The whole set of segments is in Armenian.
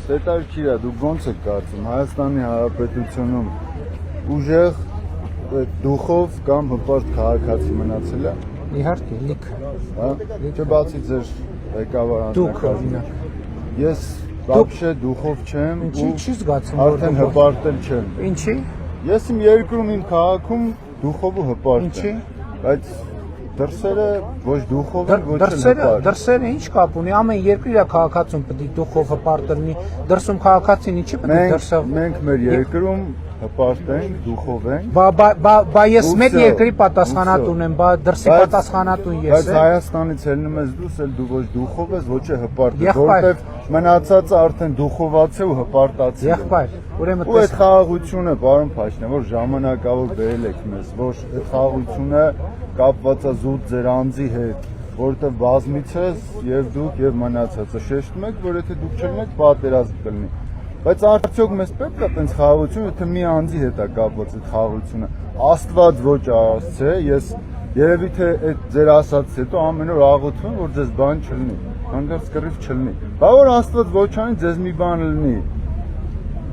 Հետաքրքիր է, դուք ոնց եք կարծում, Հայաստանի Հանրապետությունում ուժեղ դուխով կամ հպարտ քաղաքացի մնացել է։ Իհարկե, լիք։ Հա, չէ՞ բացի ձեր ղեկավար Դուք, ես вообще դուխով չեմ Ինչի՞ չի զգացում, որ արդեն հպարտել չեմ։ Ինչի՞։ Ես իմ երկրում իմ քաղաքում դուխով ու հպարտ Ինչի՞։ եմ, բայց դրսերը ոչ դուխով են, ոչ էլ հպարտ։ Դրսերը ինչ կապ ունի, ամեն երկրի իր քաղաքացուն պետք է դուխով հպարտ լինի, դրսում քաղաքացին ինչի պետք է դրսով։ Մենք մեր երկրում հպարտ ենք, դուխով ենք։ Բա ես մեր երկրի պատասխանատուն եմ, բա դրսի պատասխանատուն ես եմ։ Բայց Հայաստանից ելնում ես դուրս, էլ դու ոչ դուխով ես, ոչ է հպարտ, որովհետև մնացածը արդեն դուխոված է ու հպարտացել է։ Եղբայր, ուրեմն ու այդ խաղաղությունը, պարոն Փաշինյան, որ ժամանակավոր բերել եք մեզ, որ այդ խաղաղությունը կապված է զուտ ձեր անձի հետ, որովհետև բազմիցս եւ դուք եւ մնացածը շեշտում եք, որ եթե դուք չլինեք, պատերազմ կլինի։ Բայց արդյոք մեզ պետք է այդպես խաղաղություն, եթե մի անձի հետ է կապված այդ խաղաղությունը։ Աստված ոչ արարած, ես երևի թե այդ ձեր ասածից հետո ամեն օր աղոթում որ ձեզ բան չլինի, հանգարց կռիվ չլինի։ Բա որ Աստված ոչ անի ձեզ մի բան լինի։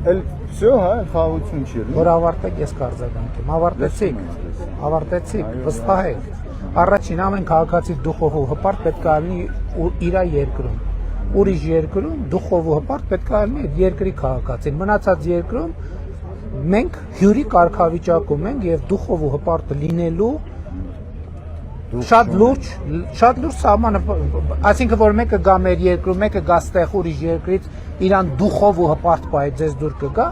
Էլ всё, հա, խաղաղություն չի լինի։ Որ ավարտեք, ես կարձագանքեմ։ Ավարտեցիք, վստահ եք։ Առաջին ամեն քաղաքացի դուխով ու հպարտ պետք է լինի իր երկրում։ Ուրիշ երկրում դուխով ու հպարտ պետք է լինի այդ երկրի քաղաքացին։ Մնացած երկրում մենք հյուրի կարգավիճակում ենք եւ դուխով ու հպարտ լինելու շատ լուրջ սահմանը, այսինքն որ մեկը գա մեր երկրում, մեկը գա ստեղ ուրիշ երկրից, իրան դուխով ու հպարտ պահի ձեզ դուր կգա։